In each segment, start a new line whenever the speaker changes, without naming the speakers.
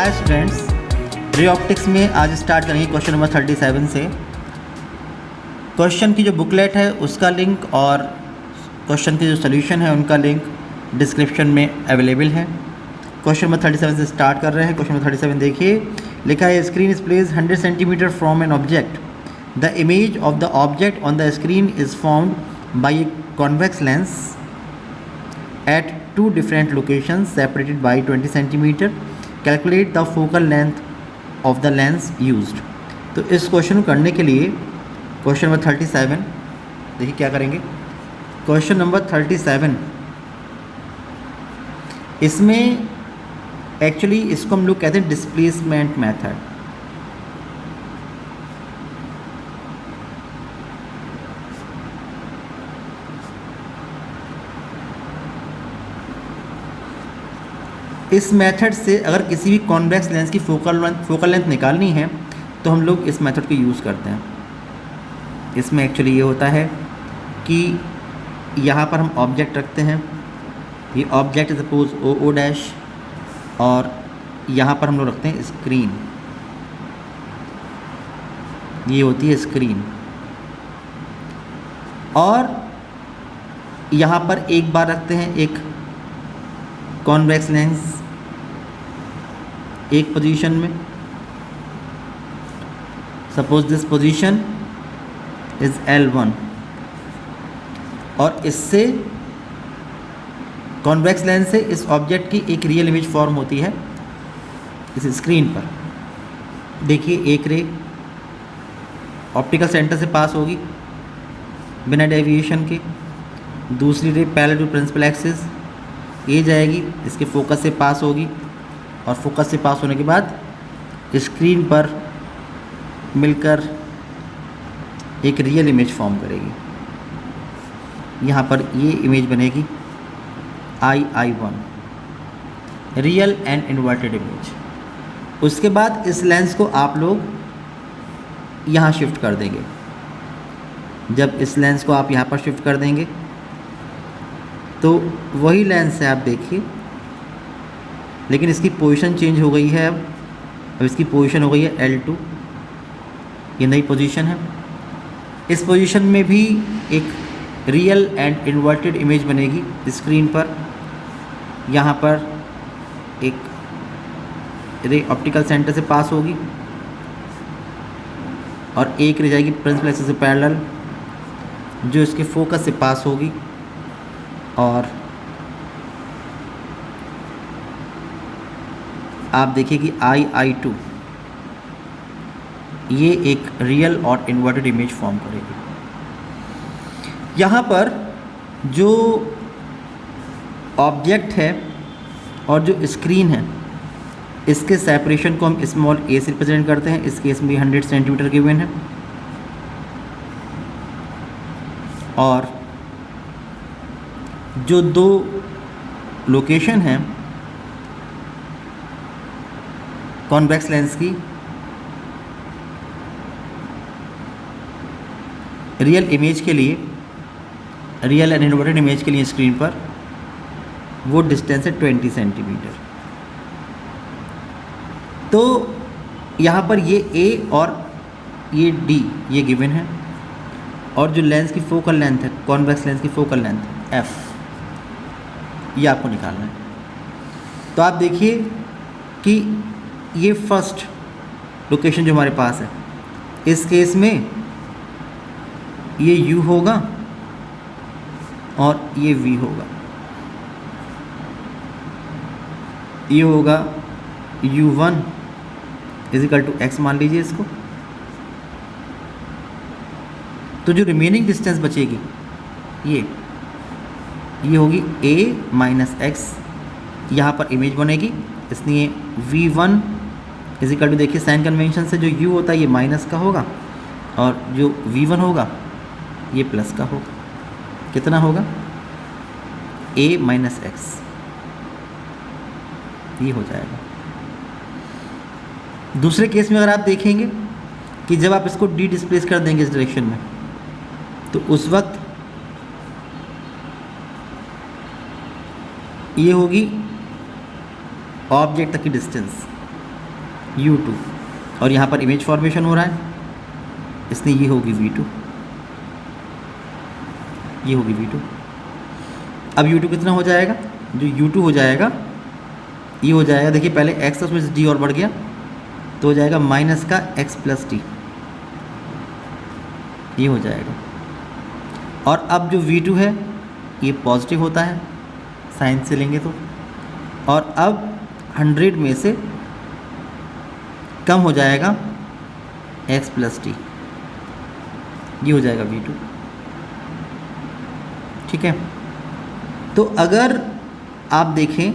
Hi students, ray optics में आज start करेंगे क्वेश्चन नंबर 37 से। क्वेश्चन की जो बुकलेट है उसका लिंक और क्वेश्चन की जो सोल्यूशन है उनका लिंक डिस्क्रिप्शन में अवेलेबल है। क्वेश्चन नंबर 37 से स्टार्ट कर रहे हैं। क्वेश्चन नंबर 37 देखिए, लिखा है screen is place 100 centimetre from an object. The image of the object on the screen is formed by A convex lens at two different locations separated by 20 centimeter. Calculate the focal length of the lens used. तो इस question को करने के लिए question number 37 देखिए क्या करेंगे। Question number 37 इसमें एक्चुअली इसको हम लोग कहते हैं डिस्प्लेसमेंट मेथड। इस मेथड से अगर किसी भी कॉन्वेक्स लेंस की फोकल लेंथ निकालनी है तो हम लोग इस मेथड को यूज़ करते हैं। इसमें एक्चुअली ये होता है कि यहाँ पर हम ऑब्जेक्ट रखते हैं, ये ऑब्जेक्ट सपोज ओ डैश, और यहाँ पर हम लोग रखते हैं स्क्रीन, ये होती है स्क्रीन, और यहाँ पर एक बार रखते हैं एक कॉन्वेक्स लेंस एक पोजीशन में। Suppose this position is L1 और इससे कॉन्वेक्स लेंस से इस ऑब्जेक्ट की एक रियल इमेज फॉर्म होती है इस स्क्रीन पर। देखिए एक रे ऑप्टिकल सेंटर से पास होगी बिना डेविएशन के, दूसरी ray parallel to principal axis ये जाएगी, इसके फोकस से पास होगी, और फोकस से पास होने के बाद स्क्रीन पर मिलकर एक रियल इमेज फॉर्म करेगी। यहाँ पर ये इमेज बनेगी I1 real and inverted image. उसके बाद इस लेंस को आप लोग यहाँ शिफ्ट कर देंगे। जब इस लेंस को आप यहाँ पर शिफ्ट कर देंगे तो वही लेंस है, आप देखिए, लेकिन इसकी पोजीशन चेंज हो गई है। अब इसकी पोजीशन हो गई है L2, ये नई पोजीशन है। इस पोजीशन में भी एक रियल एंड इन्वर्टेड इमेज बनेगी स्क्रीन पर। यहाँ पर एक रे ऑप्टिकल सेंटर से पास होगी और एक रे जाएगी प्रिंसिपल एक्सिस से पैरेलल जो इसके फोकस से पास होगी, और आप देखिए कि I2 ये एक रियल और इन्वर्टेड इमेज फॉर्म करेगी। यहाँ पर जो ऑब्जेक्ट है और जो स्क्रीन है इसके सेपरेशन को हम स्मॉल a से रिप्रेजेंट करते हैं। इस केस में 100 सेंटीमीटर गिवन है, और जो दो लोकेशन हैं कॉन्वेक्स लेंस की रियल इमेज के लिए, रियल एंड इन्वर्टेड इमेज के लिए स्क्रीन पर, वो डिस्टेंस है 20 सेंटीमीटर। तो यहाँ पर ये A और ये D ये गिवन है, और जो लेंस की फोकल लेंथ है, कॉन्वेक्स लेंस की फोकल लेंथ F, ये आपको निकालना है। तो आप देखिए कि ये फर्स्ट लोकेशन जो हमारे पास है, इस केस में ये U होगा और ये V होगा। ये होगा U1 इजिकल टू X मान लीजिए इसको। तो जो रिमेनिंग डिस्टेंस बचेगी ये होगी A माइनस X। यहाँ पर इमेज बनेगी, इसलिए V1 इजिकल टू, देखिए साइन कन्वेंशन से जो U होता है ये माइनस का होगा और जो V1 होगा ये प्लस का होगा। कितना होगा? A माइनस X, ये हो जाएगा। दूसरे केस में अगर आप देखेंगे कि जब आप इसको डी डिस्प्लेस कर देंगे इस डायरेक्शन में, तो उस वक्त ये होगी ऑब्जेक्ट तक की डिस्टेंस, U2 और यहाँ पर इमेज फॉर्मेशन हो रहा है, इसलिए ये होगी V2, ये होगी V2। अब U2 कितना हो जाएगा, जो U2 हो जाएगा ये हो जाएगा, देखिए पहले x था उसमें से d और बढ़ गया तो हो जाएगा माइनस का x प्लस टी, ये हो जाएगा। और अब जो V2 है ये पॉजिटिव होता है साइन से लेंगे तो, और अब 100 में से कम हो जाएगा x प्लस टी, ये हो जाएगा V2, ठीक है। तो अगर आप देखें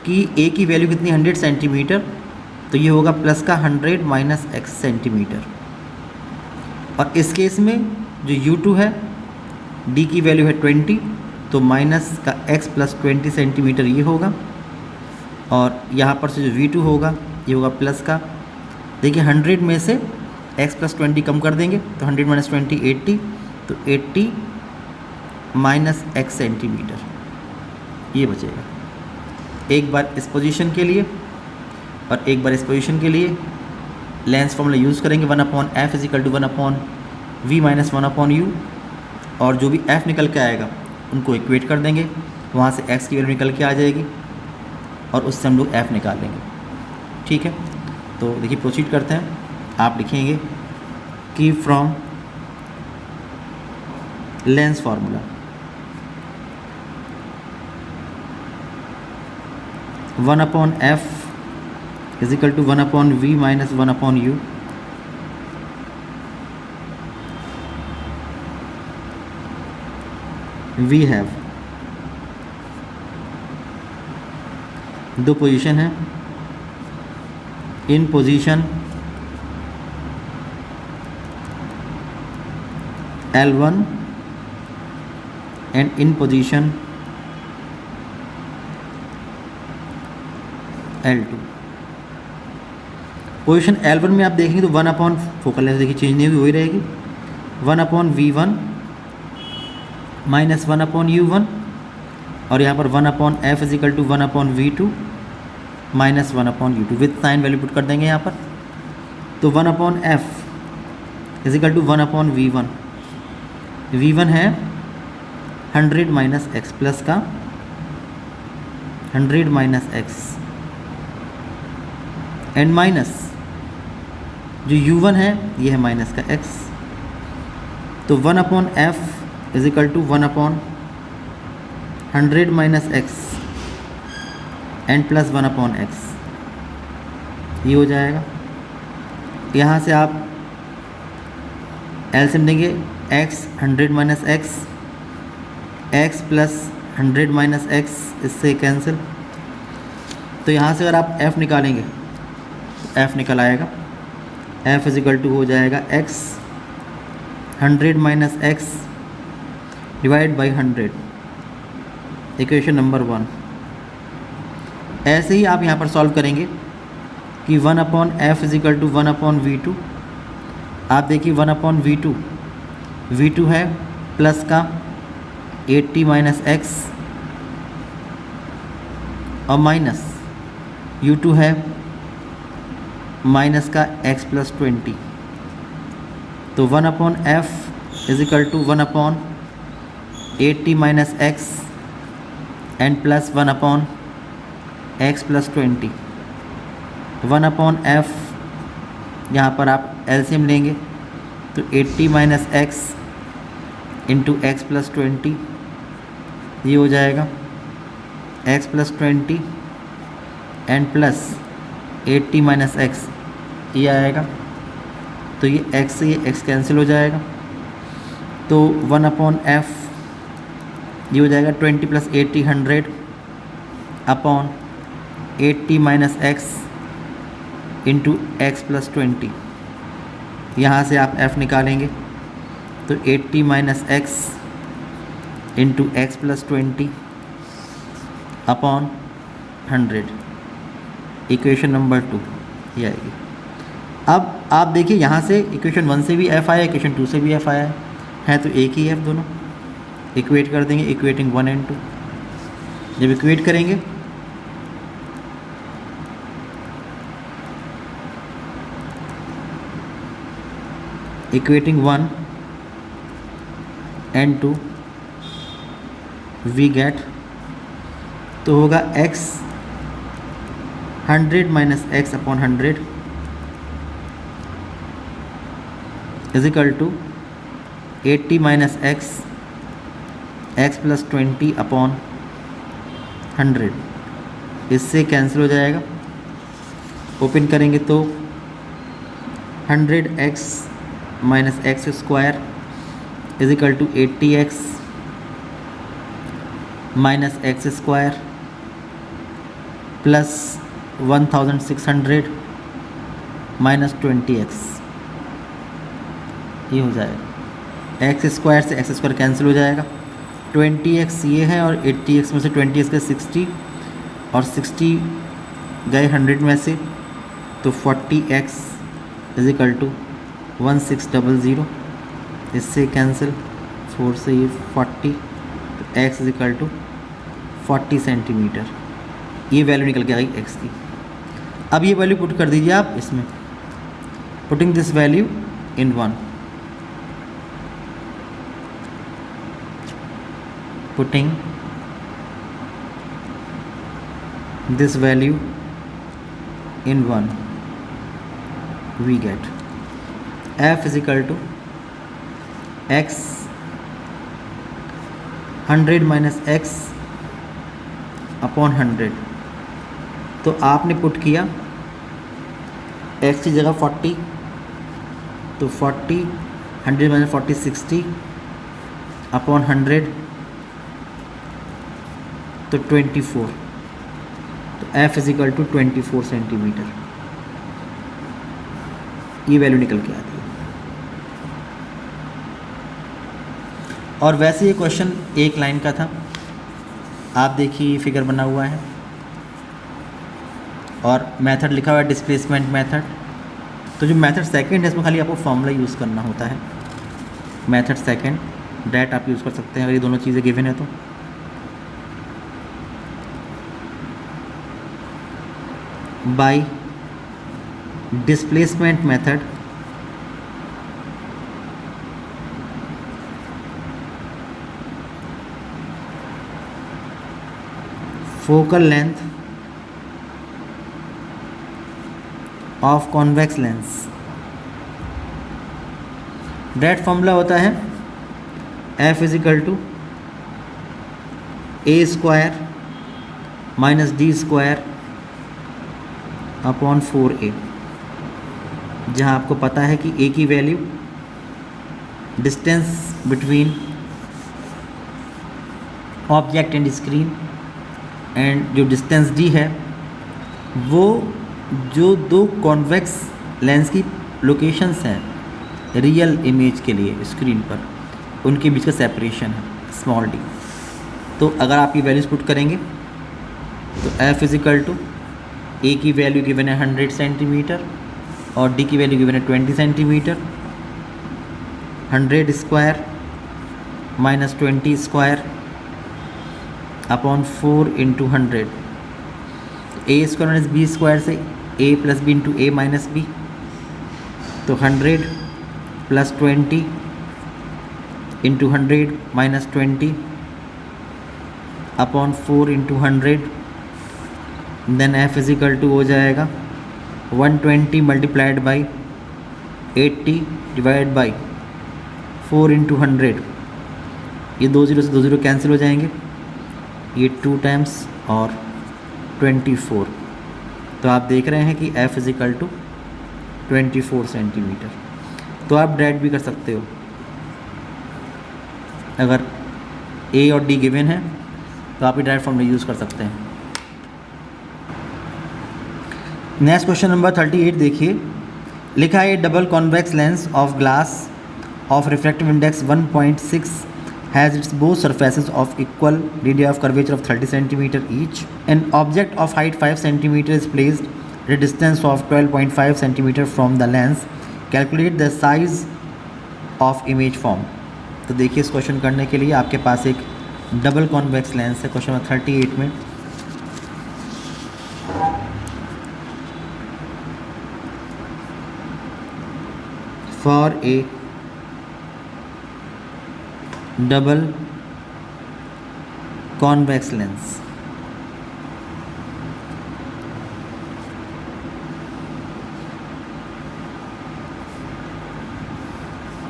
कि a की वैल्यू कितनी 100 सेंटीमीटर, तो ये होगा प्लस का 100 माइनस x सेंटीमीटर। और इस केस में जो U2 है d की वैल्यू है 20, तो माइनस का x प्लस 20 सेंटीमीटर ये होगा, और यहाँ पर से जो V2 होगा ये होगा प्लस का, देखिए 100 में से x प्लस 20 कम कर देंगे तो 100 माइनस 20 80, तो 80 माइनस x सेंटीमीटर ये बचेगा। एक बार इस पोजीशन के लिए और एक बार इस पोजीशन के लिए लेंस फॉर्मूला यूज़ करेंगे, 1/f is equal to 1/v minus 1/u, और जो भी f निकल के आएगा उनको इक्वेट कर देंगे, वहाँ से x की वैल्यू निकल के आ जाएगी और उससे हम लोग f निकाल लेंगे, ठीक है। तो देखिए प्रोसीड करते हैं, आप लिखेंगे कि from lens formula 1/f is equal to 1/v minus 1/u, we have दो पोजीशन है, in position L1 and in position L2। Position L1 में आप देखेंगे तो 1/ फोकल लेंथ देखिए चेंज नहीं हुई, वही रहेगी, 1/v1 माइनस 1/u1, और यहाँ पर 1/f is equal to 1/v2 minus 1/u2 with sign value put कर देंगे यहाँ पर। तो 1/f is equal to 1/v1, v1 है 100 माइनस x प्लस का 100 माइनस x, एंड माइनस जो u1 है ये है माइनस का x, तो 1/f is equal to 1/100 minus x and plus 1/x, ये हो जाएगा। यहाँ से आप एलसीएम देंगे, x 100 minus x plus 100 minus x, इससे कैंसिल, तो यहाँ से अगर आप f निकालेंगे तो f निकल आएगा, f इज इक्वल टू हो जाएगा x 100 minus x divide by 100, equation number 1। ऐसे ही आप यहाँ पर सॉल्व करेंगे कि 1/f is equal to 1/v2, आप देखिए 1/v2, v2 है प्लस का 80 माइनस x और माइनस u2 है माइनस का x प्लस 20, तो 1/f is equal to 1/80 minus x and plus 1/x plus 20, 1/f यहाँ पर आप एलसीएम लेंगे तो 80 minus x into x plus 20, ये हो जाएगा x plus 20 and plus 80 minus x, ये आएगा, तो ये x से ये x कैंसिल हो जाएगा, तो 1/f ये हो जाएगा 20 plus 80 100 upon 80 minus x into x plus 20, यहाँ से आप f निकालेंगे तो 80 minus x into x plus 20 upon 100, equation number 2 ये आएगी। अब आप देखिए यहाँ से इक्वेशन 1 से भी f आया, इक्वेशन 2 से भी f आया है तो एक ही f दोनों, इक्वेट कर देंगे, इक्वेटिंग 1 एंड 2, जब इक्वेट करेंगे इक्वेटिंग 1 and 2 वी गेट, तो होगा x 100 minus x upon 100 is equal to 80 minus x plus 20 upon 100। इससे कैंसिल हो जाएगा। ओपन करेंगे तो 100x minus x square is equal to 80x minus x square plus 1600 minus 20x, ये हो जाएगा। एक्स स्क्वायर से एक्स स्क्वायर कैंसिल हो जाएगा। 20x ये है और 80x में से 20x के 60 और 60 गए 100 में से, तो 40x इज इक्वल टू 1600। इससे कैंसिल, 4 से ये 40, तो x is equal to 40 centimetre. ये वैल्यू निकल के आ गई x की। अब ये वैल्यू पुट कर दीजिए आप इसमें, putting this value in 1, putting this value in 1 we get f is equal to x 100 minus x upon 100। तो आपने पुट किया x की जगह 40, तो 40 100 माइनस 40 60 अपॉन 100, तो 24, तो f is equal to 24 centimetre. ये वैल्यू निकल के आती है। और वैसे ये क्वेश्चन एक लाइन का था। आप देखिए फिगर बना हुआ है और मेथड लिखा हुआ है डिस्प्लेसमेंट मेथड। तो जो मेथड सेकंड है इसमें खाली आपको फॉर्मूला यूज़ करना होता है। मेथड सेकंड डैट आप यूज़ कर सकते हैं अगर ये दोनों चीज़ें गिवन है तो। By displacement method focal length of convex lens, that formula होता है f is equal to a square minus d square upon 4a, जहाँ आपको पता है कि a की वैल्यू distance between object and screen and जो डिस्टेंस d है वो जो दो कॉन्वेक्स लेंस की लोकेशंस हैं रियल इमेज के लिए स्क्रीन पर, उनके बीच का सेपरेशन है स्मॉल d। तो अगर आप ये वैल्यूज पुट करेंगे तो f is equal to a की वैल्यू गिवन है 100 सेंटीमीटर और d की वैल्यू गिवन है 20 centimetre. 100 square minus 20 square upon 4 into 100, a square minus b square से a plus b into a minus b, तो 100 plus 20 into 100 minus 20 upon 4 into 100, then f is equal to हो जाएगा 120 multiplied by 80 divide by 4 into 100। ये 2 0 से 2 0 cancel हो जाएंगे, ये 2 times और 24। तो आप देख रहे हैं कि f is equal to 24 centimetre. तो आप डायरेक्ट भी कर सकते हो, अगर a और d गिवन है तो आप ये डायरेक्ट फॉर्मूला यूज़ कर सकते हैं। नेक्स्ट क्वेश्चन नंबर 38 देखिए, लिखा है double convex lens of glass of refractive index 1.6 has its both surfaces of equal radii of curvature of 30 cm each. An object of height 5 cm is placed at a distance of 12.5 cm from the lens. Calculate the size of image form. तो देखिए इस question करने के लिए आपके पास एक double convex lens है। Question number 38 में for a double convex lens.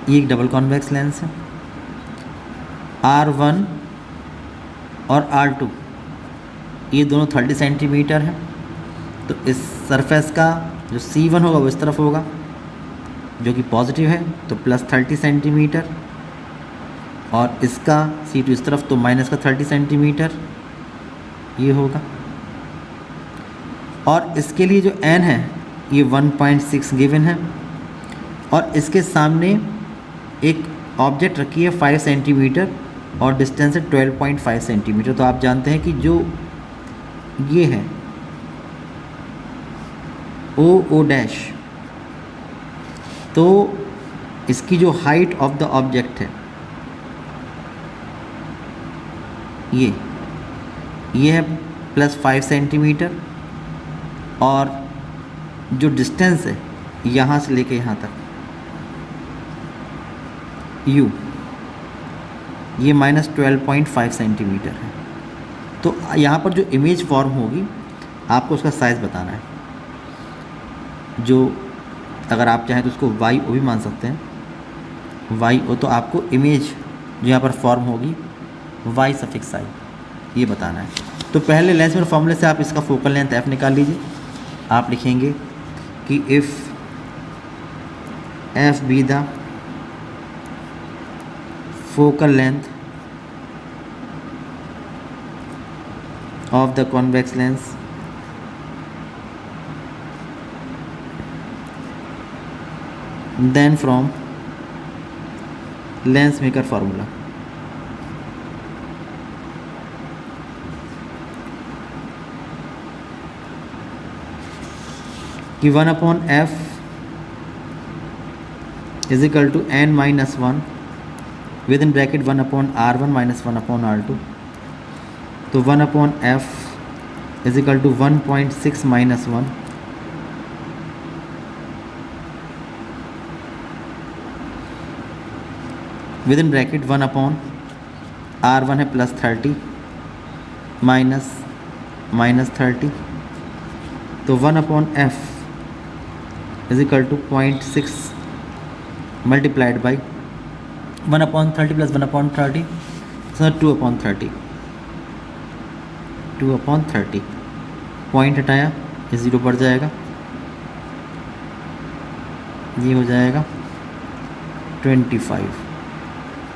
ये एक डबल कॉन्वेक्स लेंस है। R1 और R2 ये दोनों 30 सेंटीमीटर हैं। तो इस सरफेस का जो C1 होगा वो इस तरफ होगा, जो कि पॉजिटिव है, तो प्लस 30 सेंटीमीटर, और इसका C2 इस तरफ तो माइनस का 30 सेंटीमीटर ये होगा। और इसके लिए जो n है ये 1.6 गिवन है, और इसके सामने एक ऑब्जेक्ट रखी है 5 सेंटीमीटर और डिस्टेंस है 12.5 सेंटीमीटर। तो आप जानते हैं कि जो ये है O डैश, तो इसकी जो हाइट ऑफ द ऑब्जेक्ट है ये है प्लस 5 सेंटीमीटर, और जो डिस्टेंस है यहाँ से लेके यहाँ तक U ये माइनस 12.5 सेंटीमीटर है। तो यहाँ पर जो इमेज फॉर्म होगी आपको उसका साइज़ बताना है, जो अगर आप चाहें तो उसको YO भी मान सकते हैं। YO तो आपको इमेज जो यहाँ पर फॉर्म होगी Y सफिक्स I ये बताना है। तो पहले लेंस मिरर फॉर्मूले से आप इसका फोकल लेंथ F निकाल लीजिए। आप लिखेंगे कि if F be the focal length of the convex lens, then from lens maker formula कि 1/f is equal to n minus 1 within bracket 1/r1 minus 1/r2। तो 1/f is equal to 1.6 minus 1 within bracket 1/r1 है plus 30 minus 30। तो 1/f is equal to 0.6 multiplied by 1/30 plus 1/30 sir 2/30 point हटाया, ये 0 पड़ जाएगा, ये हो जाएगा 25।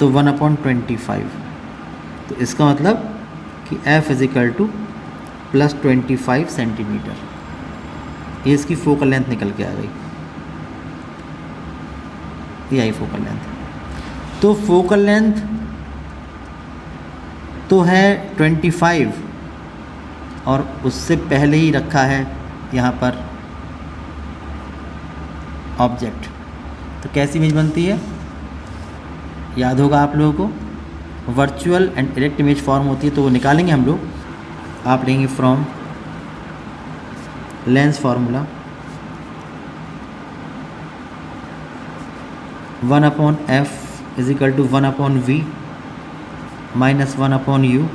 तो 1/25, तो इसका मतलब कि F is equal to plus 25 centimetre. ये इसकी फोकल लेंथ निकल के आ गई, ये आई फोकल लेंथ। तो फोकल लेंथ तो है 25, और उससे पहले ही रखा है यहाँ पर ऑब्जेक्ट। तो कैसी इमेज बनती है याद होगा आप लोगों को, virtual and direct image form होती है। तो वो निकालेंगे हम लोग। आप लेंगे from lens formula 1/f is equal to 1/v minus 1/u।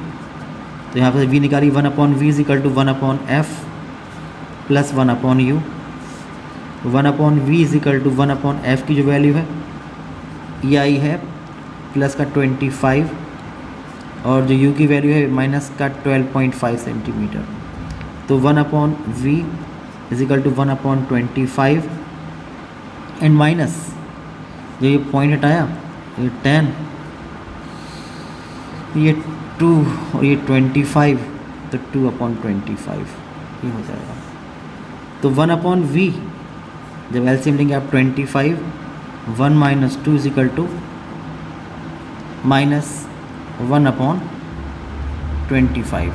तो यहाँ पर v निकाली, 1/v is equal to 1/f plus 1/u। 1/v is equal to 1/f की जो वैल्यू है ये आई है प्लस का 25, और जो u की वैल्यू है माइनस का 12.5 सेंटीमीटर। तो 1/v is equal to 1/25 and minus जो ये पॉइंट हटाया ये 10, ये 2 और ये 25, तो 2/25 ये हो जाएगा। तो 1/v जब एलसीएम लेंगे आप 25, 1 माइनस 2 इज इक्वल टू माइनस 1/25।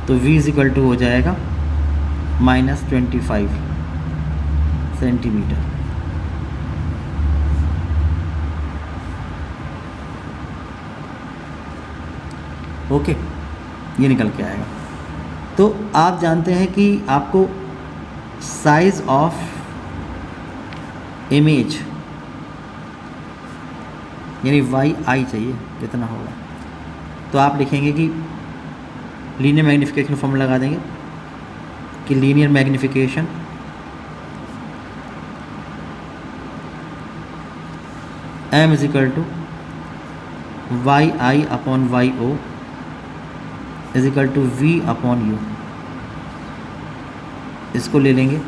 तो v इज इक्वल टू हो जाएगा माइनस 25 सेंटीमीटर। ओके, ये निकल के आएगा। तो आप जानते हैं कि आपको साइज ऑफ इमेज यानी वाई आई चाहिए कितना होगा। तो आप लिखेंगे कि लीनियर मैग्नीफिकेशन फॉर्मूला लगा देंगे कि linear magnification m is equal to y i upon y o is equal to v upon u. इसको ले लेंगे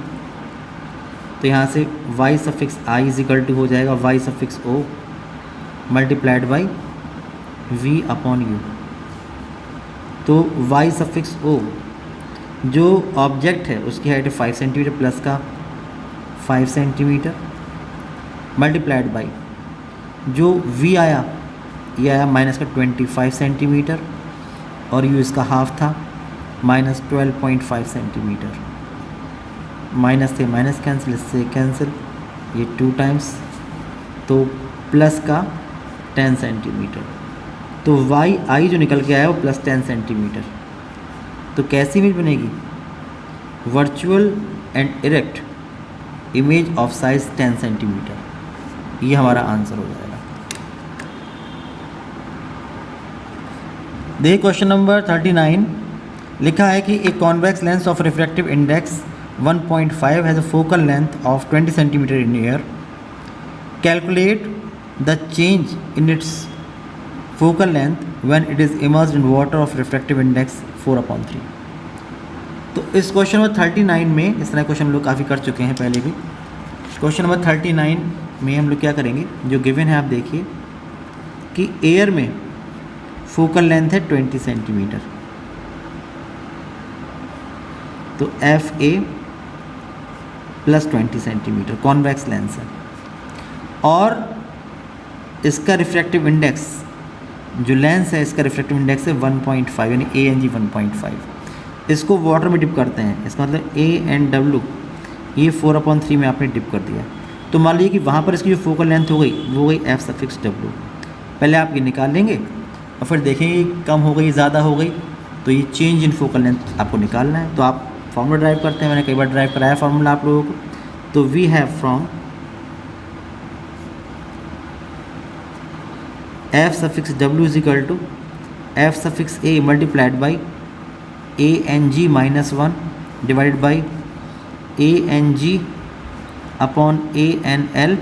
तो यहाँ से y suffix i is equal to हो जाएगा y suffix o multiplied by v upon u। तो y suffix o जो ऑब्जेक्ट है उसकी हाइट है 5 सेंटीमीटर प्लस का 5 सेंटीमीटर मल्टीप्लाइड बाई जो v आया ये आया माइनस का 25 सेंटीमीटर और u इसका हाफ था माइनस 12.5 सेंटीमीटर। माइनस से माइनस कैंसिल, इससे कैंसिल, ये 2 टाइम्स तो प्लस का 10 सेंटीमीटर। तो वाई आई जो निकल के आया वो प्लस 10 सेंटीमीटर। तो कैसी इमेज बनेगी? Virtual and erect image of size 10 centimetre. ये हमारा आंसर हो जाएगा। देखिए क्वेश्चन नंबर 39 लिखा है कि एक convex lens of refractive index 1.5 has a focal length of 20 cm in air. Calculate the change in its focal length when it is immersed in water of refractive index 4/3. तो इस question number 39 में इस तरह question हम लोग काफ़ी कर चुके हैं पहले भी। क्वेश्चन नंबर 39 में हम लोग क्या करेंगे, जो गिवन है आप देखिए कि एयर में फोकल लेंथ है 20 सेंटीमीटर। तो F A plus 20 centimetre convex lens है और इसका रिफ्रैक्टिव इंडेक्स जो लेंस है इसका रिफ्रैक्टिव इंडेक्स है 1.5 यानी ANG 1.5। इसको वाटर में डिप करते हैं, इसका मतलब ANW ये 4/3 में आपने डिप कर दिया। तो मान लीजिए कि वहाँ पर इसकी जो फोकल लेंथ हो गई वो हो गई F सफिक्स W। पहले आप ये निकाल लेंगे और फिर देखेंगे कम हो गई ज़्यादा हो गई, तो ये चेंज इन फोकल लेंथ आपको निकालना है। तो आप फॉर्मूला ड्राइव करते हैं, मैंने कई बार ड्राइव कराया फॉर्मूला आप लोगों को। तो we have from f suffix डब्ल्यू is equal to F suffix A multiplied by ANG -1 divided by ANG upon ANL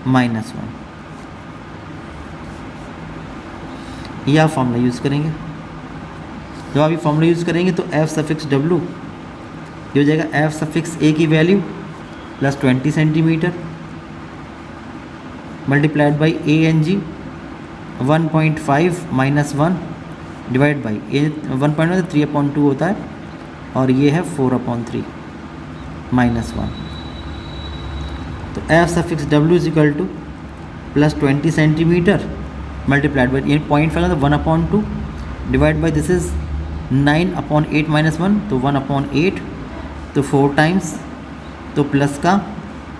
-1। यह आप फॉर्मूला यूज़ करेंगे। जब आप ये फॉर्मूला यूज़ करेंगे तो एफ सफिक्स डब्ल्यू ये हो जाएगा एफ सफिक्स ए की value plus 20 centimetre multiplied by ANG 1.5 -1 divide by 1.1 3/2 होता है और ये है 4/3 -1। तो एफ सफिक्स डब्ल्यू is equal to plus 20 centimetre multiplied by ये 0.5 तो 1/2 डिवाइड बाई दिस इज 9/8 -1 तो 1/8 तो 4 टाइम्स तो प्लस का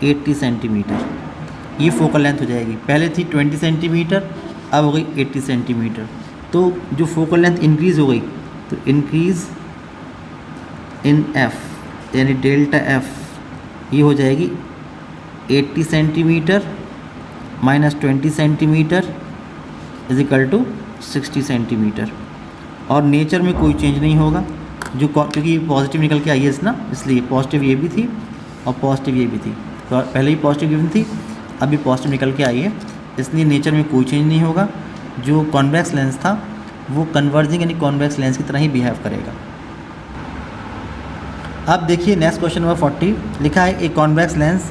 80 सेंटीमीटर। ये फोकल लेंथ हो जाएगी। पहले थी 20 सेंटीमीटर अब हो गई 80 सेंटीमीटर। तो जो फोकल लेंथ इंक्रीज़ हो गई तो इंक्रीज़ इन एफ यानी डेल्टा एफ ये हो जाएगी 80 centimetre minus 20 centimetre is equal to 60 centimetre. और नेचर में कोई चेंज नहीं होगा जो क्योंकि पॉजिटिव निकल के आई है ना, इसलिए पॉजिटिव ये भी थी और पॉजिटिव ये भी थी। तो पहले ही पॉजिटिव गिवन थी अभी पॉजिटिव निकल के आई है, इसलिए नेचर में कोई चेंज नहीं होगा। जो कॉन्वेक्स लेंस था वो कन्वर्जिंग यानी कॉन्वेक्स लेंस की तरह ही बिहेव करेगा। अब देखिए नेक्स्ट क्वेश्चन नंबर 40 लिखा है ए convex lens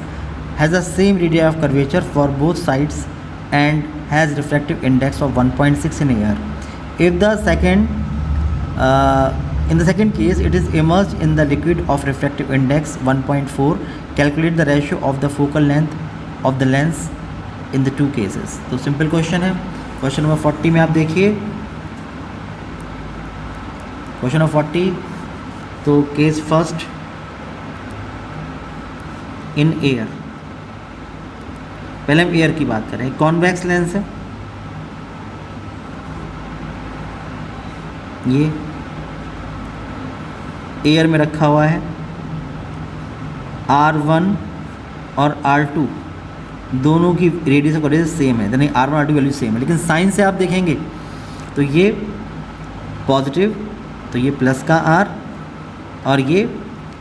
has the same radius of curvature for both sides and has refractive index of 1.6 in year. If the in the second case it is immersed in the liquid of refractive index 1.4, calculate the ratio of the focal length of the lens in the two cases। तो simple question है। Question number 40 में आप देखिए question number 40 तो case first in air. पहले हम air की बात करें। कॉन्वेक्स लेंस है ये एयर में रखा हुआ है। R1 और R2 दोनों की रेडियस ऑफ कर्वेचर सेम है, यानी R1 R2 वैल्यू सेम है। लेकिन साइन से आप देखेंगे तो ये पॉजिटिव, तो ये प्लस का R और ये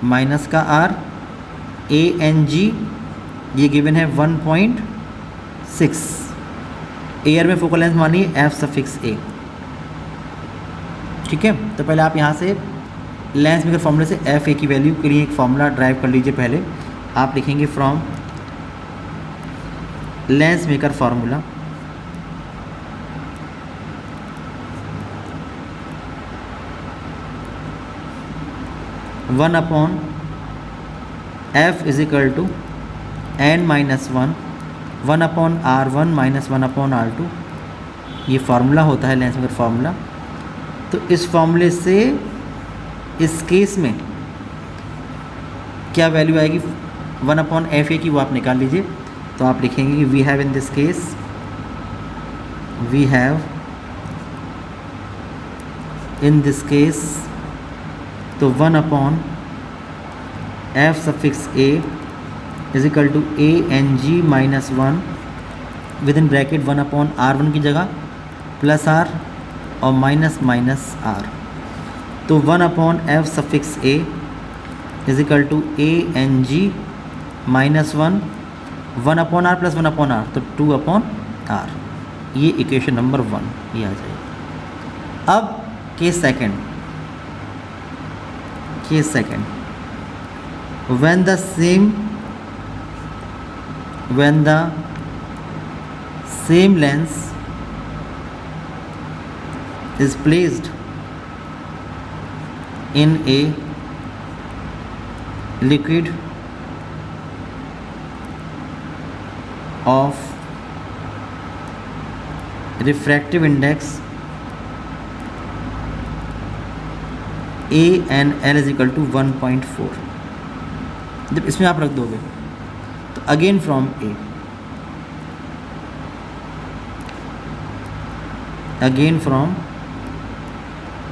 माइनस का R। ANG ये गिवन है 1.6। एयर में फोकल लेंथ मानिए F_A। ठीक है, तो पहले आप यहाँ से लेंस मेकर फॉर्मूले से FA की वैल्यू के लिए एक फॉर्मूला ड्राइव कर लीजिए। पहले आप लिखेंगे from lens maker formula, one upon F is equal to n-1, 1 upon R1 minus 1 upon R2। ये फार्मूला होता है लेंस मेकर फार्मूला। तो इस फार्मूले से इस केस में क्या वैल्यू आएगी 1 अपॉन FA की, वो आप निकाल लीजिए। तो आप लिखेंगे कि we have in this case, we have in this case, तो 1 upon F_A is equal to ANG minus 1 with in bracket 1 upon R1 की जगह प्लस R और माइनस माइनस R। तो 1 upon F_A is equal to ANG minus 1 upon R plus 1 upon R, तो 2 upon R। ये equation number 1 ये आ जाएगी। अब case second, when the same lens is placed in a liquid of refractive index ANL is equal to 1.4। जब इसमें आप रख दोगे तो again from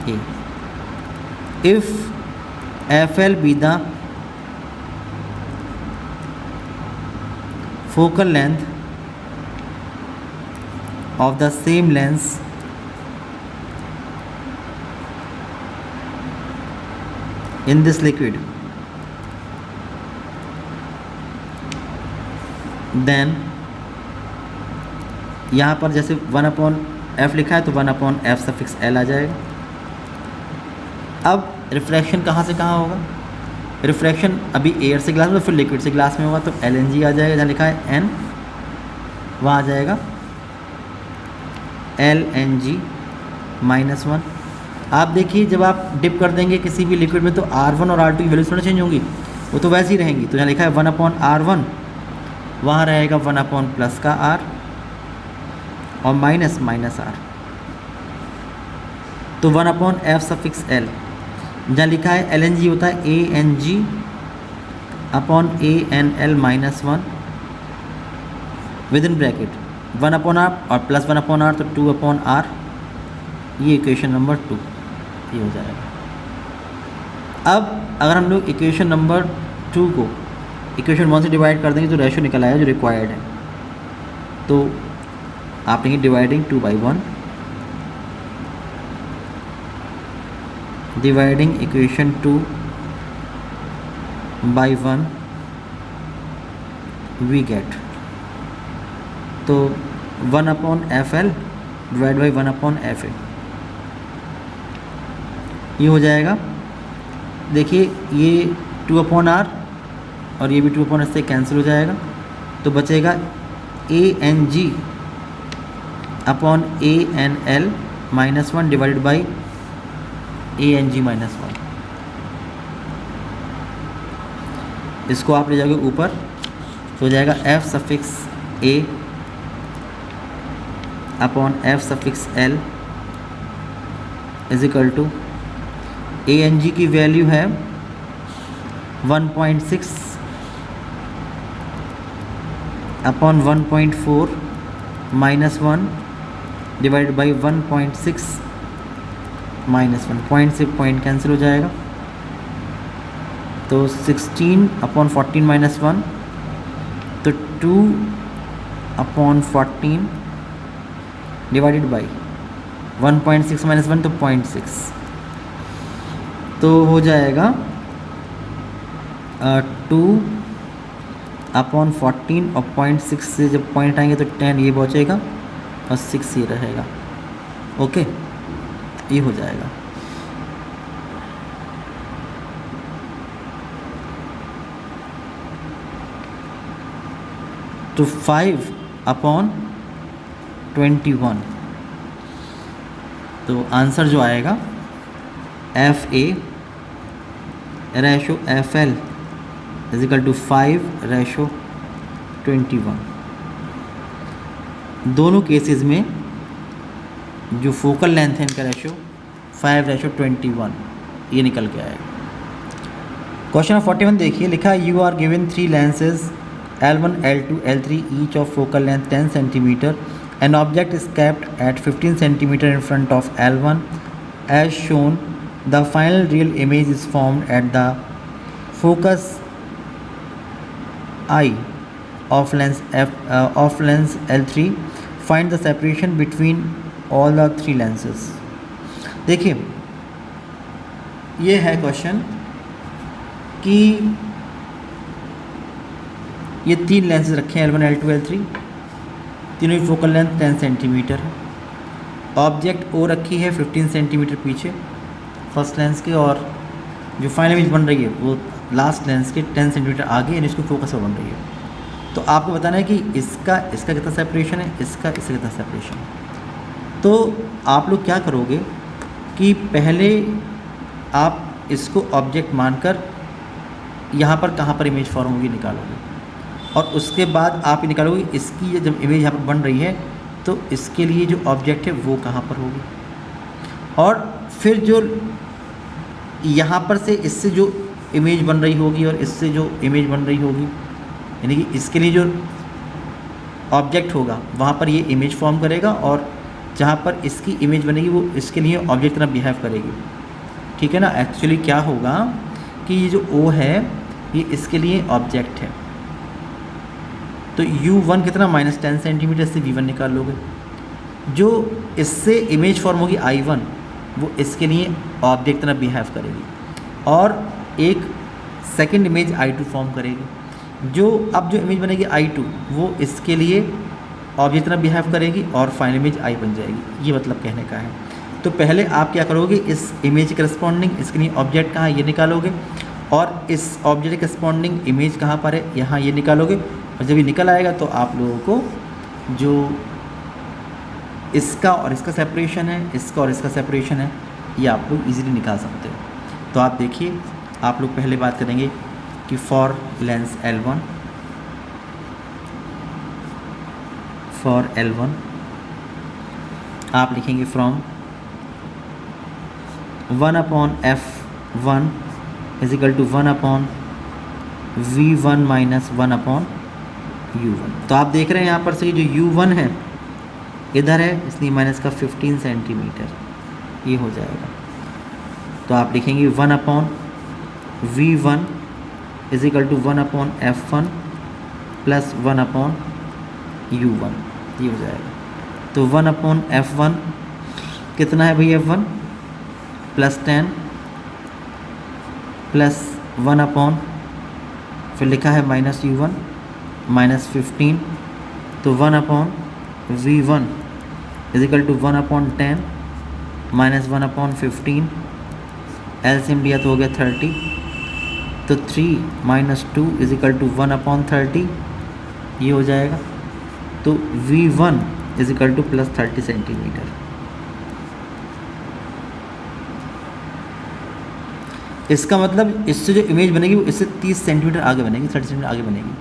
A if FL be the focal length of the same lens in this liquid, then यहाँ पर जैसे 1 upon F लिखा है तो 1 अपॉन F_L आ जाएगा। अब रिफ्रैक्शन कहाँ से कहाँ होगा? रिफ्रैक्शन अभी एयर से ग्लास में, फिर लिक्विड से ग्लास में होगा, तो LNG आ जाएगा, जहाँ लिखा है N वहाँ आ जाएगा LNG माइनस 1। आप देखिए जब आप डिप कर देंगे किसी भी लिक्विड में तो R1 और R2 की वैल्यूज थोड़ा चेंज होंगी, वो तो वैसे ही रहेंगी। तो यहाँ लिखा है 1 अपॉन R1, वहाँ रहेगा 1 अपॉन प्लस का R और माइनस माइनस R, तो 1 अपॉन F_L। जहाँ लिखा है LNG होता है ANG upon ANL minus 1 with in bracket 1 upon R और प्लस 1 अपॉन R, तो 2 अपॉन R। ये इक्वेशन नंबर 2 ये हो जाएगा। अब अगर हम लोग इक्वेशन नंबर 2 को इक्वेशन 1 से डिवाइड कर देंगे तो रेशो निकल आएगा जो रिक्वायर्ड है। तो आप लेंगे dividing 2/1, dividing equation 2/1 we get, तो 1 upon FL divide by 1 upon FA ये हो जाएगा। देखिए ये 2 अपॉन R और ये भी 2 अपॉन S से कैंसिल हो जाएगा, तो बचेगा ANG upon ANL minus 1 divided by ANG minus 1। इसको आप ले जाओगे ऊपर तो हो जाएगा F_A upon F_L is equal to ANG की वैल्यू है 1.6 upon 1.4 minus 1 divide by 1.6 minus 1, point से पॉइंट कैंसिल हो जाएगा, तो 16 अपॉन 14 माइनस 1, तो 2 अपॉन 14 डिवाइडेड बाई 1.6 माइनस 1 तो 0.6, तो हो जाएगा 2 अपॉन 14 और 0.6 से जब पॉइंट आएंगे तो 10 ये बचेगा और 6 ये रहेगा। ओके, ये हो जाएगा। तो 5 अपॉन 21, तो आंसर जो आएगा FA ratio FL is equal to 5 ratio 21। दोनों केसेस में जो फोकल लेंथ है इनका रेशो 5 रेशो 21 ये निकल के आएगा। क्वेश्चन नंबर 41 देखिए, लिखा है you are given 3 lenses L1, L2, L3 each of focal length 10 cm. An object is kept at 15 cm in front of L1 as shown. The final real image is formed at the focus I of lens L3. Find the separation between all the 3 lenses. देखिए ये है question कि ये 3 lenses रखे हैं L1, L2, L3, तीनों की focal length 10 centimetre है। ऑब्जेक्ट ओ रखी है 15 सेंटीमीटर पीछे फर्स्ट लेंस के, और जो फाइनल इमेज बन रही है वो लास्ट लेंस के 10 सेंटीमीटर आगे यानी इसको फोकस पर बन रही है। तो आपको बताना है कि इसका कितना सेपरेशन है, इसका कितना सेपरेशन है। तो आप लोग क्या करोगे कि पहले आप इसको ऑब्जेक्ट मानकर यहाँ पर कहाँ पर इमेज फॉर्म होगी निकालोगे, और उसके बाद आप ये निकालोगे इसकी जब इमेज यहाँ पर बन रही है तो इसके लिए जो ऑब्जेक्ट है वो कहाँ पर होगी, और फिर जो यहाँ पर से इससे जो इमेज बन रही होगी और इससे जो इमेज बन रही होगी, यानी कि इसके लिए जो ऑब्जेक्ट होगा वहाँ पर ये इमेज फॉर्म करेगा, और जहाँ पर इसकी इमेज बनेगी वो इसके लिए ऑब्जेक्ट की तरह बिहेव करेगी। ठीक है ना। एक्चुअली क्या होगा कि ये जो O है ये इसके लिए ऑब्जेक्ट है, तो U1 कितना -10 सेंटीमीटर से V1 निकाल लोगे। जो इससे इमेज फॉर्म होगी I1 वो इसके लिए ऑब्जेक्ट तरह बिहेव करेगी, और एक सेकंड इमेज I2 फॉर्म करेगी। जो अब जो इमेज बनेगी I2 वो इसके लिए ऑब्जेक्ट तरह बिहेव करेगी, और फाइनल इमेज I बन जाएगी। ये मतलब कहने का है। तो पहले आप क्या करोगे, इस इमेज के करस्पॉन्डिंग इसके लिए ऑब्जेक्ट कहाँ है ये निकालोगे, और इस ऑब्जेक्ट के करस्पॉन्डिंग इमेज कहाँ पर है यहाँ ये निकालोगे, और जब ये निकल आएगा तो आप लोगों को जो इसका और इसका सेपरेशन है, इसका और इसका सेपरेशन है, ये आप लोग इजीली निकाल सकते हो। तो आप देखिए, आप लोग पहले बात करेंगे कि for Lenz L1, for L1 आप लिखेंगे from 1/f1 is equal to 1/v1 minus 1/u1। तो आप देख रहे हैं यहाँ पर से जो u1 है इधर है, इसलिए माइनस का 15 सेंटीमीटर ये हो जाएगा। तो आप लिखेंगे 1/v1 is equal to 1/f1 plus 1/u1 ये हो जाएगा। तो 1/f1 कितना है भाई, f1 प्लस 10 प्लस 1/, फिर लिखा है माइनस u1 माइनस 15, तो 1/v1 is equal to 1/10 minus 1/15, LCM लिया तो हो गया 30, तो 3 माइनस 2 इज इक्वल टू 1/30 ये हो जाएगा। तो v1 is equal to plus 30 centimetre. इसका मतलब इससे जो इमेज बनेगी वो इससे 30 सेंटीमीटर आगे बनेगी, 30 सेंटीमीटर आगे बनेगी।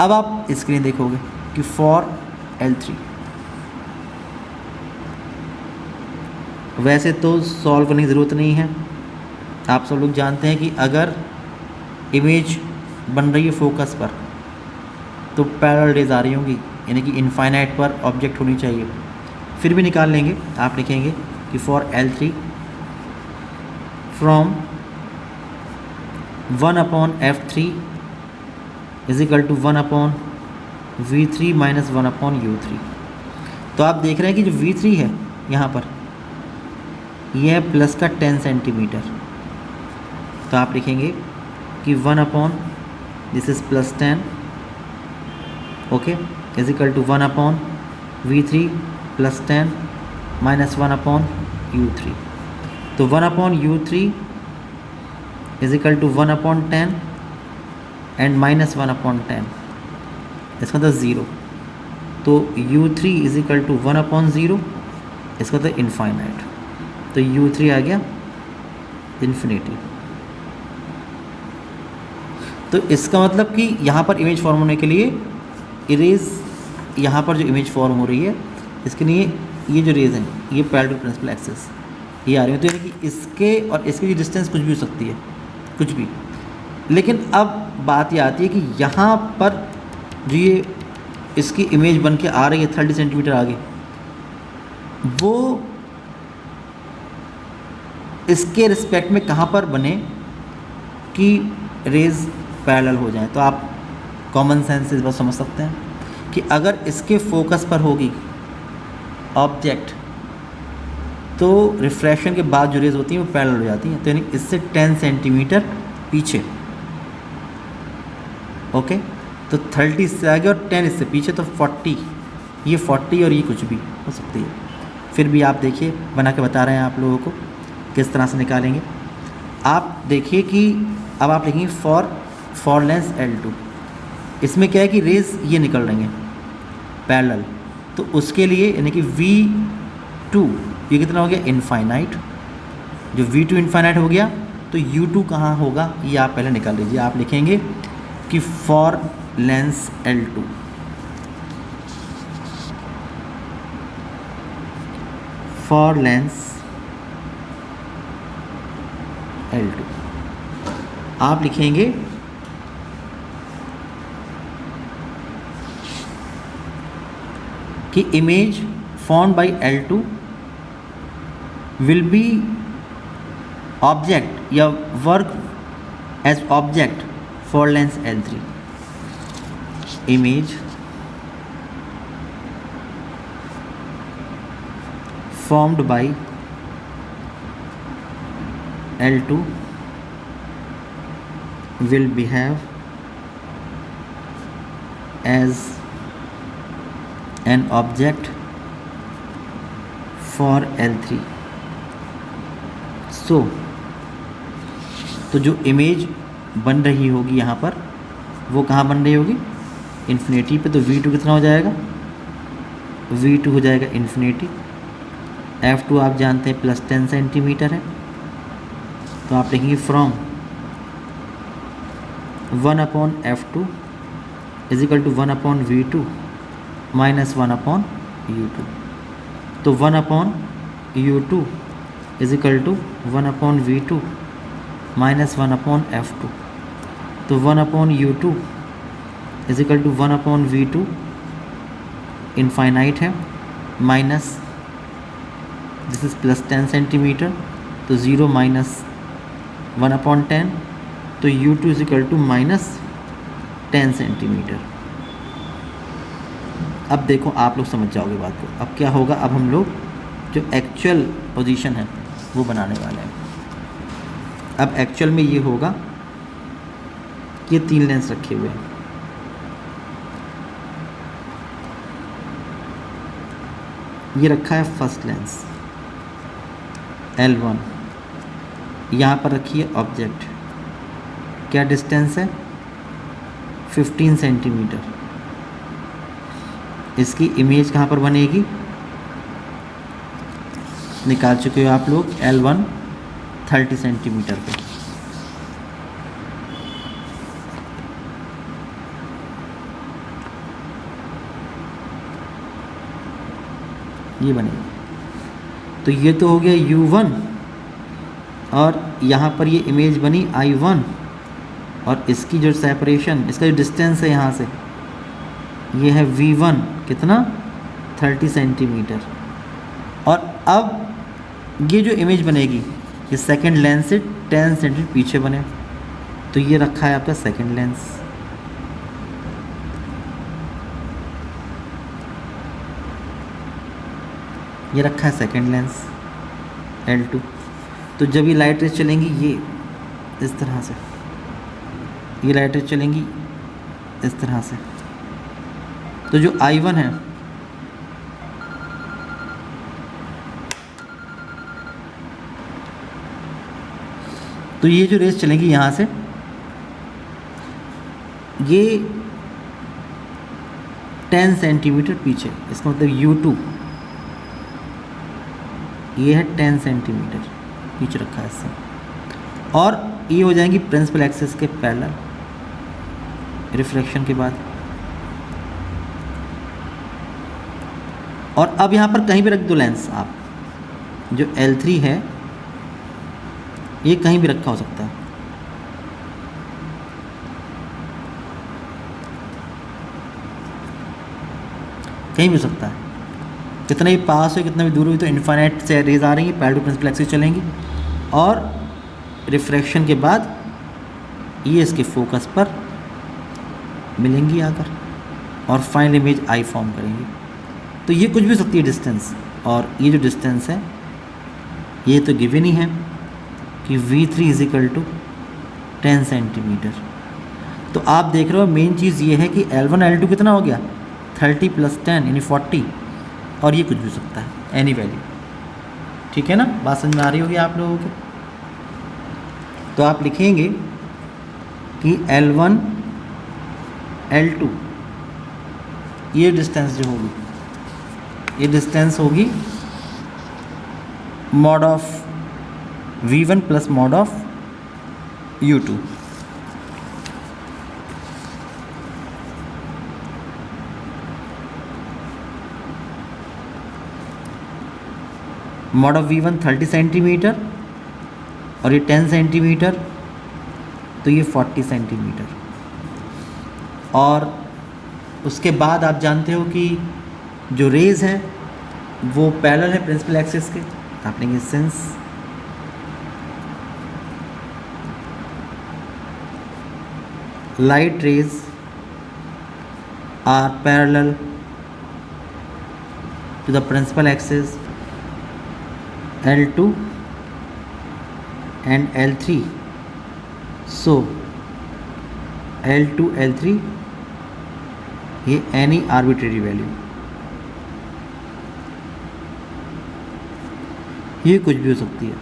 अब आप स्क्रीन देखोगे कि फॉर L3, वैसे तो सॉल्व करने की ज़रूरत नहीं है, आप सब लोग जानते हैं कि अगर इमेज बन रही है फोकस पर तो पैरेलल रेज आ रही होंगी, यानी कि इनफाइनाइट पर ऑब्जेक्ट होनी चाहिए, फिर भी निकाल लेंगे। आप लिखेंगे कि for L3 from 1/f3 is equal to 1/v1 V3 minus 1/U3। तो आप देख रहे हैं कि जो V3 है यहाँ पर यह है प्लस का 10 सेंटीमीटर। तो आप लिखेंगे कि 1 this is plus 10 okay is equal to 1/V3 plus 10 minus 1/U3। तो 1/U3 is equal to 1/10 and minus 1/10, इसका मतलब 0। तो U3 इज इक्वल टू 1/0, इसका मतलब इनफाइनाइट। तो U3 आ गया इन्फिनिटी। तो इसका मतलब कि यहाँ पर इमेज फॉर्म होने के लिए इरेज, यहाँ पर जो इमेज फॉर्म हो रही है इसके लिए ये जो रेज हैं ये पैरेलल टू प्रिंसिपल एक्सिस ये आ रही है। तो यानी कि इसके और इसके की डिस्टेंस कुछ भी हो सकती है, कुछ भी। लेकिन अब बात ये आती है कि यहाँ पर जो ये इसकी इमेज बन के आ रही है 30 सेंटीमीटर आगे, वो इसके रिस्पेक्ट में कहाँ पर बने कि रेज पैरेलल हो जाए। तो आप कॉमन सेंस से इस बात समझ सकते हैं कि अगर इसके फोकस पर होगी ऑब्जेक्ट तो रिफ्रैक्शन के बाद जो रेज होती हैं वो पैरेलल हो जाती हैं। तो यानी इससे 10 सेंटीमीटर पीछे ओके। तो 30 इससे आगे और 10 इससे पीछे, तो 40, ये 40 और ये कुछ भी हो सकती है। फिर भी आप देखिए बना के बता रहे हैं आप लोगों को किस तरह से निकालेंगे। आप देखिए कि अब आप लिखेंगे फॉर लेंस L2, इसमें क्या है कि रेज ये निकल रही हैं पैरेलल। तो उसके लिए यानी कि V2 ये कितना हो गया इनफाइनाइट। जो V2 इनफाइनाइट हो गया तो U2 कहाँ होगा ये आप पहले निकाल लीजिए। आप लिखेंगे कि for Lenz L2 for Lenz L2 आप लिखेंगे कि image formed by L2 will be object या work as object for lens L3। Image formed by L2 will behave as an object for L3। So तो जो image बन रही होगी यहाँ पर वो कहाँ बन रही होगी इन्फिनिटी पे। तो V2 कितना हो जाएगा, V2 हो जाएगा इन्फिनिटी। F2 आप जानते हैं प्लस 10 सेंटीमीटर है। तो आप लिखेंगे from 1/F2 is equal to 1/V2 minus 1/U2। तो 1/U2 is equal to 1/V2 minus 1/F2। तो 1/U2 is equal to 1/V2 infinite है minus this is plus 10 centimetre. तो 0 माइनस 1/10। तो U2 is equal to minus 10 centimetre. अब देखो आप लोग समझ जाओगे बात को। अब क्या होगा, अब हम लोग जो एक्चुअल पोजीशन है वो बनाने वाले हैं। अब एक्चुअल में ये होगा कि ये 3 लेंस रखे हुए हैं। ये रखा है फर्स्ट लेंस L1, यहाँ पर रखी है ऑब्जेक्ट। क्या डिस्टेंस है 15 सेंटीमीटर। इसकी इमेज कहाँ पर बनेगी निकाल चुके हो आप लोग। L1 30 सेंटीमीटर पे। ये बनेगी। तो ये तो हो गया U1 और यहाँ पर ये इमेज बनी I1 और इसकी जो सेपरेशन, इसका जो डिस्टेंस है यहाँ से ये है V1 कितना 30 सेंटीमीटर। और अब ये जो इमेज बनेगी ये सेकंड लेंस से 10 सेंटीमीटर पीछे बने। तो ये रखा है आपका सेकंड लेंस। ये रखा है सेकेंड लेंस L2। तो जब ये लाइट रेज चलेंगी ये इस तरह से, ये लाइट रेज चलेंगी इस तरह से, तो जो I1 है तो ये जो रेज चलेंगी यहाँ से, ये 10 सेंटीमीटर पीछे, इसका मतलब U2 ये है 10 सेंटीमीटर पीछे रखा है इससे, और ये हो जाएंगी प्रिंसिपल एक्सिस के पैरेलल रिफ्लेक्शन के बाद। और अब यहाँ पर कहीं भी रख दो लेंस आप, जो L3 है ये कहीं भी रखा हो सकता है, कहीं भी हो सकता है, कितना भी पास हो कितना भी दूर हो, तो इन्फाइनाइट से रेज आ रही है, पैरेलल टू प्रिंसिपल एक्सिस चलेंगी, और रिफ्रैक्शन के बाद ये इसके फोकस पर मिलेंगी आकर, और फाइनल इमेज आई फॉर्म करेंगी। तो ये कुछ भी हो सकती है डिस्टेंस, और ये जो डिस्टेंस है ये तो गिवन ही है कि V3 is equal to 10 centimetre. तो आप देख रहे हो मेन चीज़ ये है कि L1 L2 कितना हो गया 30 + 10 यानी 40, और ये कुछ भी हो सकता है एनी वैल्यू। ठीक है ना, बात समझ में आ रही होगी आप लोगों को। तो आप लिखेंगे कि L1 L2 ये डिस्टेंस जो होगी, ये डिस्टेंस होगी mod of V1 plus mod of U2। Mod of V1 30 centimetre और ये 10 सेंटीमीटर, तो ये 40 सेंटीमीटर। और उसके बाद आप जानते हो कि जो रेज हैं वो पैरेलल है प्रिंसिपल एक्सिस के, आप लेंगे since light rays are parallel to the principal axis L2 and L3, so L2 L3 ये any arbitrary value, ये कुछ भी हो सकती है।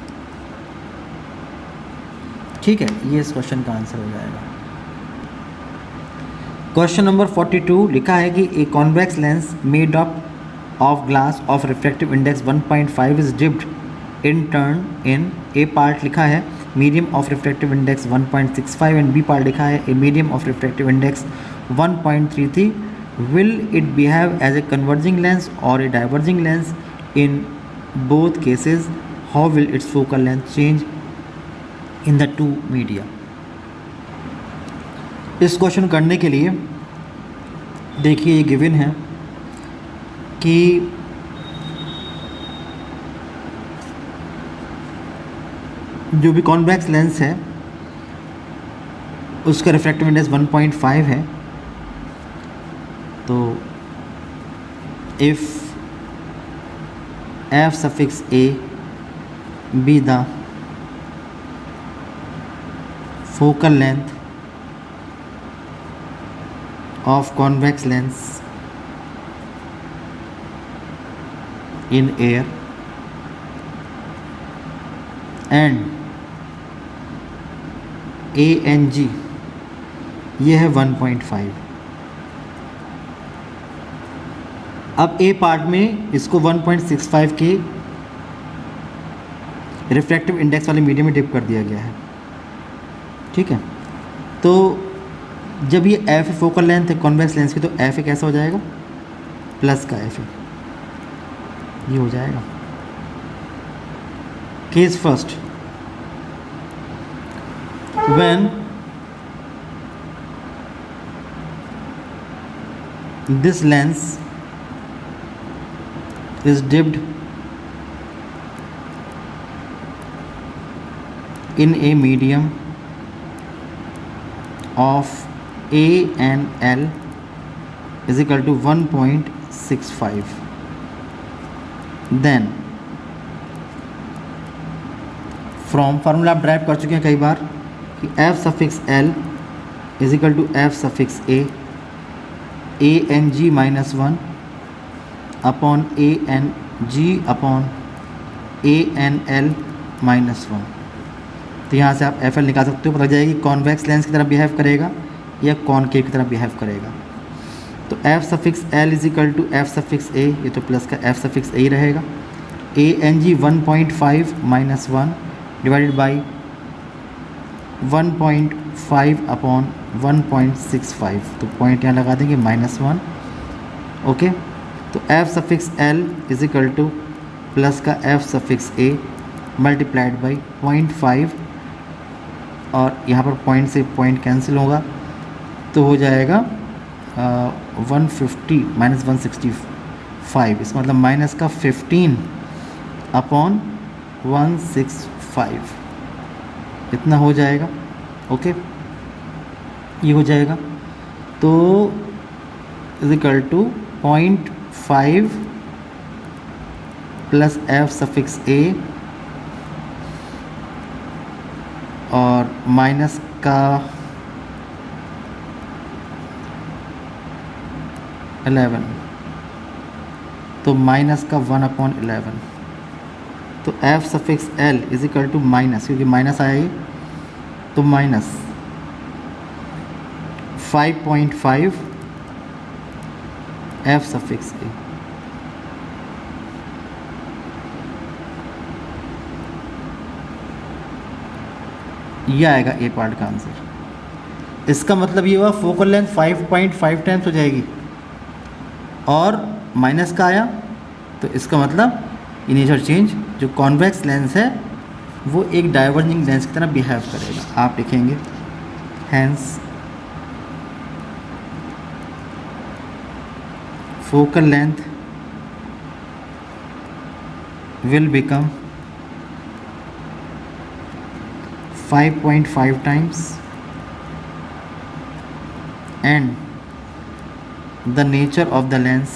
ठीक है, ये इस क्वेश्चन का आंसर हो जाएगा। क्वेश्चन नंबर 42 लिखा है कि a convex lens made up of glass of refractive index 1.5 is dipped in turn in a part लिखा है medium of refractive index 1.65 and B part लिखा है a medium of refractive index 1.33। Will it behave as a converging lens और a diverging lens? In both cases how will its focal length change in the two media? इस question करने के लिए देखिए ये given है कि जो भी कॉन्वेक्स लेंस है उसका रिफ्रैक्टिव इंडेक्स 1.5 है। तो if f suffix a be the focal length of convex lens in air and a and g ये है 1.5। अब ए पार्ट में इसको 1.65 के रिफ्रैक्टिव इंडेक्स वाले मीडियम में डिप कर दिया गया है। ठीक है, तो जब ये एफ फोकल लेंथ है कॉन्वेक्स लेंस की, तो एफ कैसा हो जाएगा प्लस का एफ, ये हो जाएगा। Case first, when this lens is dipped in a medium of A and L is equal to 1.65, then from formula आप ड्राइव कर चुके हैं कई बार कि f suffix L is equal to F suffix a N g minus one upon a N g upon a n l minus one. तो यहाँ से आप एफ एल निकाल सकते हो, पता जाएगी कॉन्वेक्स लेंस की तरह बिहेव करेगा या कॉनकेव की तरह बिहेव करेगा। तो F suffix L is equal to F suffix A, ये तो प्लस का एफ सफिक्स ए ही रहेगा, A N G 1.5 minus one divided by 1.5 upon 1.65, तो पॉइंट यहाँ लगा देंगे माइनस वन। ओके, तो F suffix L is equal to plus का F suffix A multiplied by 0.5 और यहाँ पर पॉइंट से पॉइंट कैंसिल होगा तो हो जाएगा 150 माइनस 165, इसका मतलब माइनस का 15 अपॉन 165 इतना हो जाएगा। ओके, ये हो जाएगा तो is equal to 0.5 plus f suffix a और माइनस का 11, तो माइनस का 1/11, तो F suffix L is equal to minus, क्योंकि माइनस आया ही तो माइनस 5.5 एफ सफिक्स ए। ये आएगा ए पार्ट का आंसर। इसका मतलब ये हुआ फोकल लेंथ 5.5 टाइम्स हो जाएगी और माइनस का आया, तो इसका मतलब इनिशियल चेंज जो कॉन्वेक्स लेंस है वो एक डाइवर्जिंग लेंस की तरह बिहेव करेगा। आप लिखेंगे hence focal length will become 5.5 times and the nature of the lens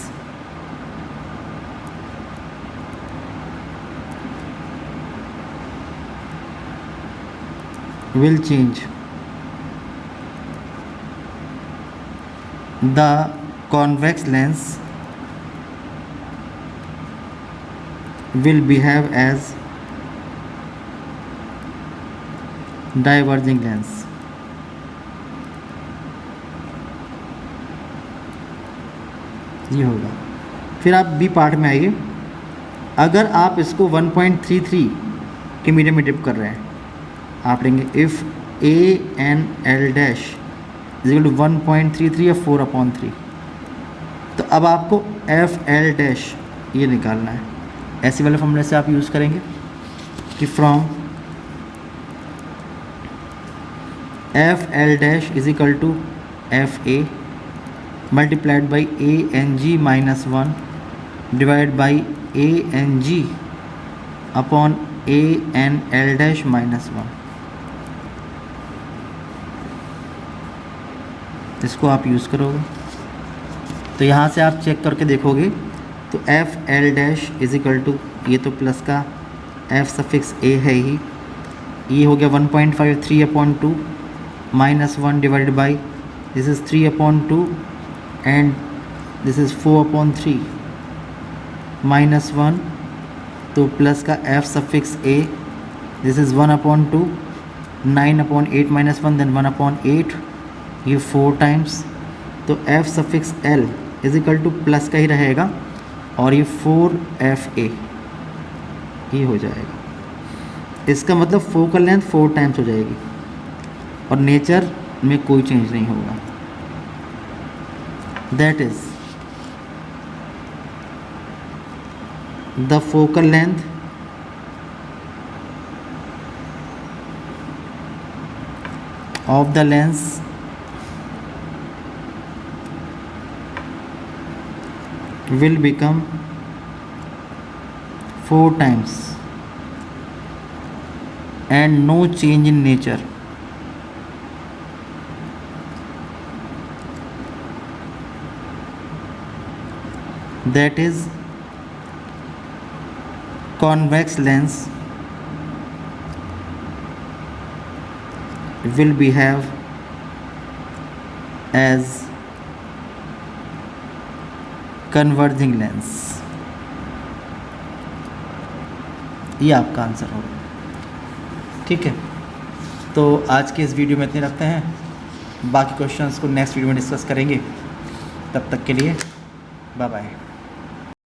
will change. The convex lens will behave as diverging lens. ये होगा। फिर आप बी पार्ट में आइए, अगर आप इसको 1.33 के मीडियम में डिप कर रहे हैं, आप लेंगे if a n l dash equal to 1.33 या 4/3, तो अब आपको एफ एल डैश ये निकालना है। ऐसे वाले फॉर्मूले से आप यूज़ करेंगे कि from f l dash is equal to f a multiplied by a N g minus one divide by a N g upon a n l dash minus one. इसको आप यूज़ करोगे तो यहाँ से आप चेक करके देखोगे तो f l dash is equal to, ये तो प्लस का एफ सफिक्स ए है ही, ये हो गया 1.5 3/2 minus 1 divided by this is 3/2 and this is 4/3 minus 1, तो प्लस का F suffix a this is 1/2 9/8 minus 1 then 1/8, ये 4 टाइम्स, तो F suffix L is equal to plus का ही रहेगा और ये 4FA ये हो जाएगा। इसका मतलब फोकल लेंथ 4 टाइम्स हो जाएगी और नेचर में कोई चेंज नहीं होगा। That is the focal length of the lens will become 4 times and no change in nature. That is convex lens will behave as converging lens। ये आपका आंसर होगा। ठीक है, तो आज के इस वीडियो में इतने रखते हैं, बाकी क्वेश्चंस को नेक्स्ट वीडियो में डिस्कस करेंगे। तब तक के लिए बाय बाय।